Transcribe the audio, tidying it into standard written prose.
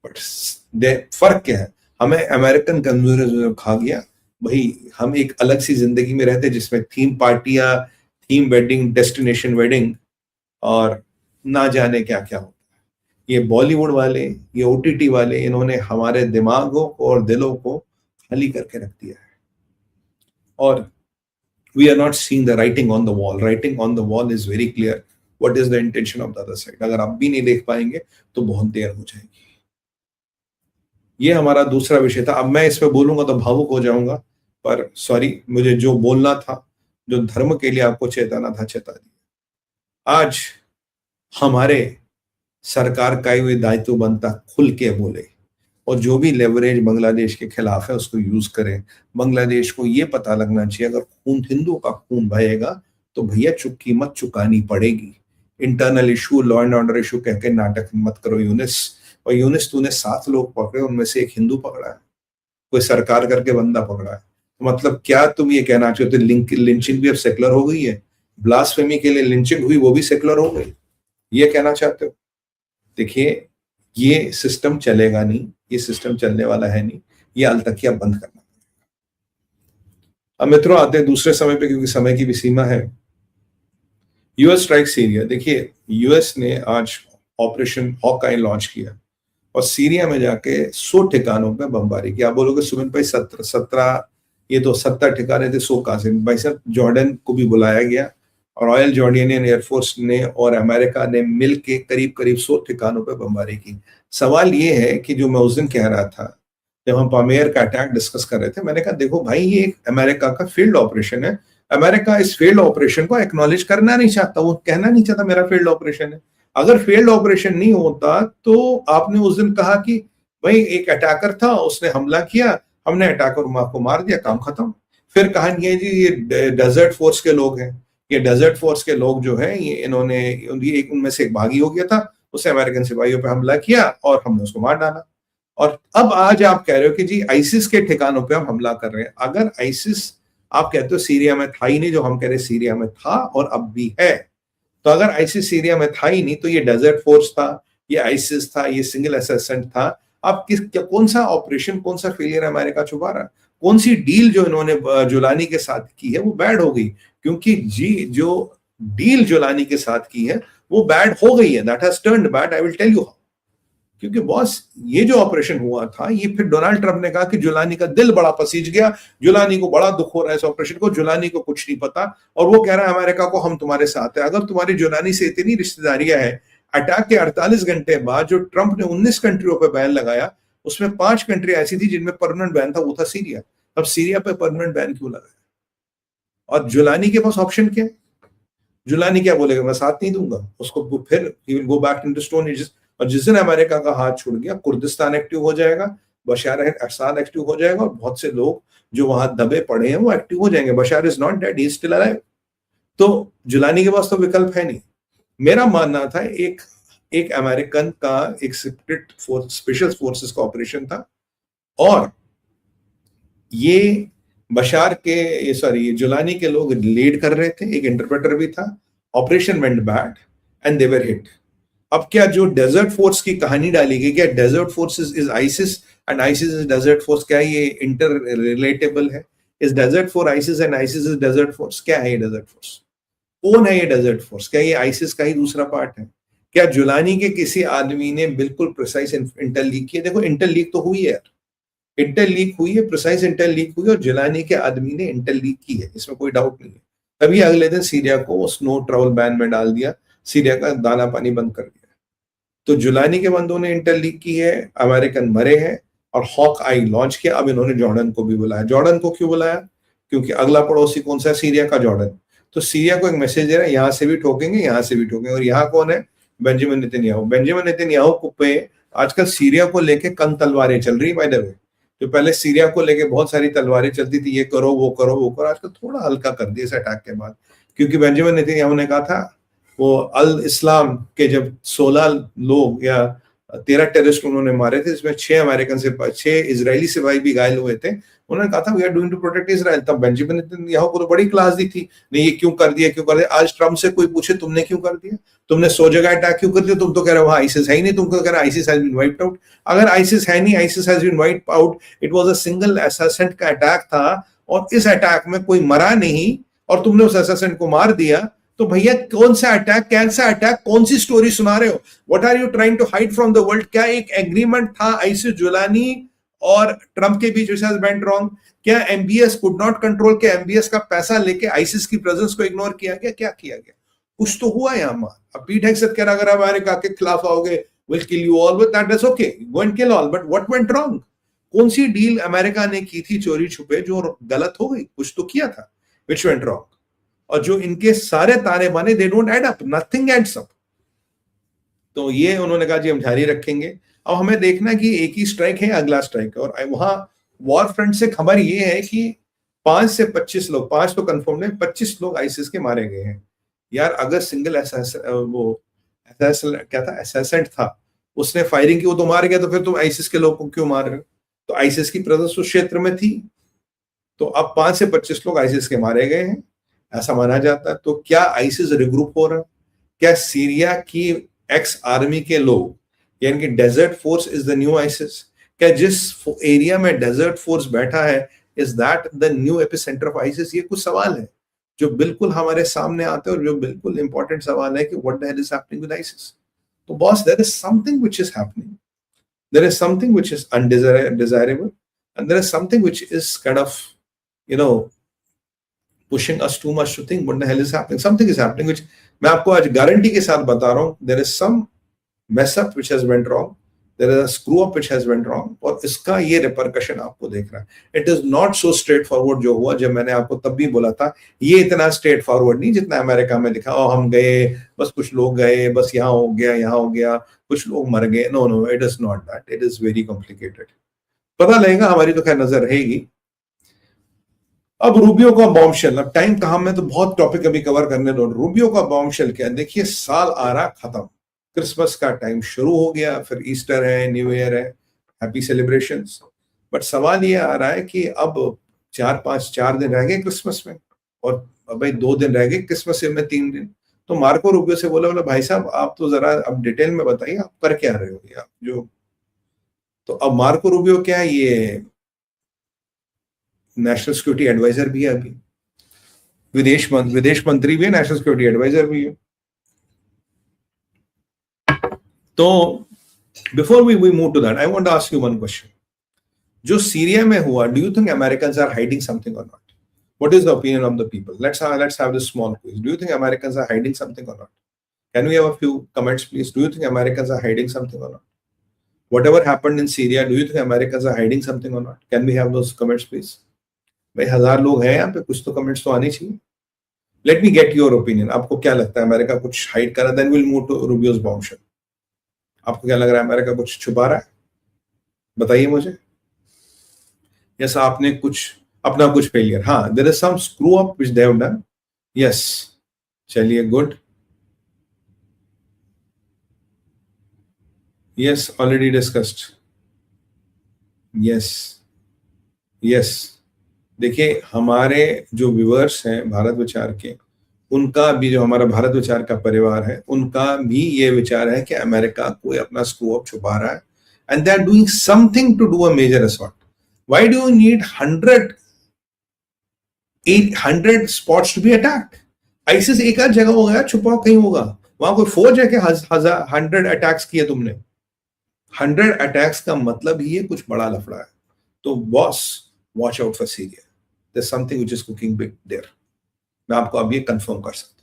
But फर्क क्या है, हमें अमेरिकन कंज्यूमरिज्म खा गया भाई। हम एक अलग सी जिंदगी में रहते जिसमें थीम पार्टियां, थीम वेडिंग, डेस्टिनेशन वेडिंग और ना जाने क्या क्या होता है। ये बॉलीवुड वाले, ये ओटीटी वाले, इन्होंने हमारे दिमागों को और दिलों को खाली करके रख दिया है। और we are not seeing the writing on the wall. Writing on the wall is very clear. What is the intention of the other side? अगर आप भी नहीं देख पाएंगे तो बहुत देर हो जाएगी। ये हमारा दूसरा विषय था। अब मैं इस पे बोलूंगा तो भावुक हो जाऊंगा, पर सॉरी, मुझे जो बोलना था, जो धर्म के लिए आपको चेताना था, चेता दिया। आज हमारे सरकार का ये दायित्व बनता खुल के बोले, और जो भी लेवरेज बांग्लादेश के खिलाफ है उसको यूज करें। बांग्लादेश को ये पता लगना चाहिए अगर खून हिंदू का खून बहेगा तो भैया कीमत चुकानी पड़ेगी। Internal issue, law and order issue कह के नाटक मत करो यूनिस। और यूनिस, तूने 7 लोग पकड़े, उनमें से एक हिंदू पकड़ा है, कोई सरकार करके बंदा पकड़ा है। तो मतलब क्या तुम ये कहना चाहते हो लिंचिंग भी अब सेकुलर हो गई है? ब्लास्फेमी के लिए लिंचिंग हुई, वो भी सेकुलर हो गई, ये कहना चाहते हो? देखिए, ये सिस्टम चलेगा नहीं, ये सिस्टम चलने वाला है नहीं, ये अलतकिया बंद करना। अब मित्रों आते हैं दूसरे समय पे, क्योंकि समय की भी सीमा है। US strike Syria. देखिए, यूएस ने आज ऑपरेशन हॉकआई लॉन्च किया और सीरिया में जाके 100 ठिकानों पे बमबारी की। आप बोलोगे सुमन भाई 17, ये तो 70 ठिकाने थे, 100 कहां से? भाई साहब, जॉर्डन को भी बुलाया गया और रॉयल जॉर्डियन एयरफोर्स ने और अमेरिका ने मिल के करीब करीब 100 ठिकानों पर बमबारी की। सवाल ये है कि जो मैं उस दिन कह रहा था, जब हम पामेर का अटैक डिस्कस कर रहे थे, मैंने कहा देखो भाई, ये एक अमेरिका का फील्ड ऑपरेशन है। अमेरिका इस फील्ड ऑपरेशन को एक्नॉलेज करना नहीं चाहता, वो कहना नहीं चाहता मेरा फील्ड ऑपरेशन है। अगर फील्ड ऑपरेशन नहीं होता तो आपने उस दिन कहा कि भाई एक अटैकर था, उसने हमला किया, हमने अटैकर को मार दिया, काम खत्म। फिर कहानी है जी ये डेजर्ट फोर्स के लोग हैं, ये डेजर्ट फोर्स के लोग जो है, ये इन्होंने, एक उनमें से एक भागी हो गया था, उसने अमेरिकन सिपाहियों पर हमला किया और हमने उसको मार डाला। और अब आज आप कह रहे हो कि जी आईसिस के ठिकानों पे हम हमला कर रहे हैं। अगर आईसिस, आप कहते हो सीरिया में था ही नहीं, जो हम कह रहे सीरिया में था और अब भी है, तो अगर आईसिस सीरिया में था ही नहीं तो ये डेजर्ट फोर्स था, ये आईसिस था, ये सिंगल असेसेंट था। अब कौन सा ऑपरेशन, कौन सा फेलियर अमेरिका छुपा रहा? कौन सी डील जो इन्होंने जुलानी के साथ की है वो बैड हो गई? क्योंकि जी जो डील जुलानी के साथ की है वो बैड हो गई है, that has turned bad. I will tell you. क्योंकि बॉस, ये जो ऑपरेशन हुआ था, ये फिर डोनाल्ड ट्रंप ने कहा कि जुलानी का दिल बड़ा पसीज गया, जुलानी को बड़ा दुख हो रहा है इस ऑपरेशन को, जुलानी को कुछ नहीं पता, और वो कह रहा है अमेरिका को हम तुम्हारे साथ है। अगर तुम्हारी जुलानी से इतनी रिश्तेदारियां है, अटैक के 48 घंटे बाद जो ट्रंप ने 19 कंट्रियों पर बैन लगाया, उसमें 5 कंट्री ऐसी थी जिनमें परमानेंट बैन था, वो था सीरिया। अब सीरिया पे परमानेंट बैन क्यों लगाया? और जुलानी के पास ऑप्शन क्या है? जुलानी क्या बोलेगा? मैं साथ नहीं दूंगा उसको, फिर he will go back into stone ages. और जिस दिन अमेरिका का हाथ छूट गया, कुर्दिस्तान एक्टिव हो जाएगा, बशार असद एक्टिव हो जाएगा, और बहुत से लोग जो वहां दबे पड़े हैं वो एक्टिव हो जाएंगे। बशार is not dead, he is still alive. तो जुलानी के पास तो विकल्प है नहीं। मेरा मानना था एक अमेरिकन का एक सीक्रेट फोर्स, स्पेशल फोर्सेस का ऑपरेशन था, और ये बशार के, सॉरी, जुलानी के लोग लीड कर रहे थे, एक इंटरप्रेटर भी था। Operation went bad and they were hit. अब क्या जो डेजर्ट फोर्स की कहानी डाली गई, क्या desert force is ISIS and ISIS is desert force, क्या ये इंटर रिलेटेबल है? Is desert force ISIS and ISIS is desert force? क्या है ये डेजर्ट फोर्स? कौन है ये डेजर्ट फोर्स? क्या ये आइसिस का ही दूसरा पार्ट है? क्या जुलानी के किसी आदमी ने बिल्कुल प्रिसाइज इंटेल लीक किया? देखो, इंटेल लीक तो हुई है यार, इंटेल लीक हुई है, प्रिसाइज इंटेल लीक हुई है, और जुलानी के आदमी ने इंटेल लीक की है, इसमें कोई डाउट नहीं है। तभी अगले दिन सीरिया को स्नो ट्रैवल बैन में डाल दिया, सीरिया का दाना पानी बंद कर दिया। तो जुलानी के बंदों ने इंटेल लीक की है, अमेरिकन मरे हैं, और हॉक आई लॉन्च किया। अब इन्होंने जॉर्डन को भी बुलाया। जॉर्डन को क्यों बुलाया? क्योंकि अगला पड़ोसी कौन सा है? सीरिया का जॉर्डन। तो सीरिया को एक मैसेज दे रहा है, यहां से भी ठोकेंगे, यहां से भी ठोकेंगे। और यहाँ कौन है? Benjamin Netanyahu. बेंजामिन नेतन्याहू पे आजकल सीरिया को लेके कम तलवारें चल रही, बाय द वे। जो पहले सीरिया को लेके बहुत सारी तलवारें चलती थी, ये करो वो करो वो करो, आजकल थोड़ा हल्का कर दिया इस अटैक के बाद। क्योंकि बेंजामिन नेतन्याहू ने कहा था, वो अल इस्लाम के जब 16 लोग या 13 टेररिस्ट उन्होंने मारे थे, इसमें 6 इजरायली सिपाही भी घायल हुए थे। उन्होंने कहा था we are doing to protect Israel. तब बेंजामिन नेतन्याहू को तो बड़ी क्लास दी थी, नहीं ये क्यों कर दिया। आज ट्रम्प से कोई पूछे तुमने क्यों कर दिया, तुमने 100 जगह अटैक क्यों कर दिया, तुम तो कह रहे हो वहां आईसिस है ही नहीं, तुमको कह रहे ISIS has been wiped out. अगर आईसिस है नहीं, ISIS has been wiped out, it was a single assassin का अटैक था और इस अटैक में कोई मरा नहीं और तुमने उस असैसिन को मार दिया, तो भैया कौन सा अटैक, कैसा अटैक, कौन सी स्टोरी सुना रहे हो? What are you trying to hide from the world? क्या एक एग्रीमेंट था आईसिस जुलानी और ट्रंप के बीच, व्हिच हैज वेंट रॉन्ग? क्या एमबीएस कुड नॉट कंट्रोल, क्या एमबीएस का पैसा लेके आईसिस की प्रेजेंस को इग्नोर किया गया? क्या किया गया? कुछ तो हुआ यहां। अब पीट हेगसेथ कह रहा अगर अमेरिका के खिलाफ आओगे will kill you all, but that is okay, go and kill all, but what went wrong? कौन सी डील अमेरिका ने की थी चोरी छुपे जो गलत हो गई? कुछ तो किया था व्हिच वेंट रॉन्ग। और जो इनके सारे ताने बाने, they don't add up, nothing adds up. तो ये उन्होंने कहा जी हम जारी रखेंगे। अब हमें देखना कि एक ही स्ट्राइक है, अगला स्ट्राइक है। और वहां वॉर फ्रंट से खबर ये है कि 5 से 25 लोग, 5 तो कंफर्म नहीं, 25 लोग आईसिस के मारे गए हैं। यार अगर सिंगल क्या था, असैसिन था, उसने फायरिंग की, वो तो मार गया, तो फिर तुम आईसिस के लोग को क्यों मार रहे हो? तो आईसिस की प्रेजेंस उस क्षेत्र में थी। तो अब 5 से 25 लोग आईसिस के मारे गए हैं, ऐसा माना जाता है। तो क्या आईसिस रिग्रुप हो रहा है? क्या सीरिया की एक्स आर्मी के लोग, यानी कि desert force is the new ISIS? क्या जिस एरिया में डेजर्ट फोर्स बैठा है, is that the new epicentre of ISIS? ये कुछ सवाल है जो बिल्कुल हमारे सामने आते हैं और जो बिल्कुल इंपॉर्टेंट सवाल है कि what the hell is happening with ISIS. तो boss, there is something which is happening, there is something which is undesirable, and there is something which is kind of, you know, pushing us too much to think what the hell is happening. Something is happening which मैं आपको आज guarantee के साथ बता रहा हूँ, there is some mess up which has went wrong, there is a screw up which has went wrong, और इसका ये repercussion आपको देख रहा है। It is not so straightforward जो हुआ, जब मैंने आपको तब भी बोला था ये इतना straightforward नहीं जितना अमेरिका में लिखा, और हम गए, बस कुछ लोग गए, बस यहाँ हो गया, कुछ लोग मर गए। No, no, it is not that. It is very complicated. पता लगेगा, हमारी तो खैर नजर रहेगी। अब रूबियो का बॉम्बशेल, अब टाइम कहां, में तो बहुत टॉपिक अभी कवर करने दो। रूबियो का बॉम्बशेल क्या? देखिए साल आ रहा खत्म, क्रिसमस का टाइम शुरू हो गया, फिर ईस्टर है, न्यू ईयर है, हैप्पी सेलिब्रेशंस। बट सवाल ये आ रहा है कि अब 4 दिन रह गए क्रिसमस में, और भाई 2 दिन रह गए क्रिसमस में, 3 दिन। तो मार्को रूबियो से बोला भाई साहब आप तो जरा अब डिटेल में बताइए आप कर क्या रहे हो आप जो। तो अब मार्को रूबियो क्या है, ये नेशनल सिक्योरिटी एडवाइजर भी है, अभी विदेश मंत्री भी है, नेशनल सिक्योरिटी एडवाइजर भी है। तो before we move to that, I want to ask you one question. जो सीरिया में हुआ, do you think Americans are hiding something or not? What is the opinion of the people? Let's have this small quiz. Do you think Americans are hiding something or not? Can we have a few comments please? Do you think Americans are hiding something or not? Whatever happened in Syria, do you think Americans are hiding something or not? Can we have those comments please? भाई 1000 लोग हैं यहाँ पे, कुछ तो comments तो आने चाहिए। Let me get your opinion. आपको क्या लगता है, अमेरिका कुछ हाइड कर रहा है? Then will move to Rubio's bombshell. आपको क्या लग रहा है, अमेरिका कुछ छुपा रहा है? बताइए मुझे। यस, आपने कुछ अपना कुछ फेलियर, हाँ, there is some screw up which they have done. Yes, चलिए good. Yes, already discussed. Yes yes, देखिए हमारे जो व्यूअर्स हैं भारत विचार के, उनका भी, जो हमारा भारत विचार का परिवार है, उनका भी ये विचार है कि अमेरिका कोई अपना स्क्रू अप छुपा रहा है, and they are doing something to do a major assault. Why do you need 800 spots to be attacked? ISIS एक आध जगह होगा, छुपाओ कहीं होगा, वहां कोई फौज है कि 100 अटैक्स किए तुमने? 100 अटैक्स का मतलब ही है कुछ बड़ा लफड़ा है। तो boss, watch out for Syria, there is something which is cooking big there. मैं आपको अब ये कंफर्म कर सकता हूं।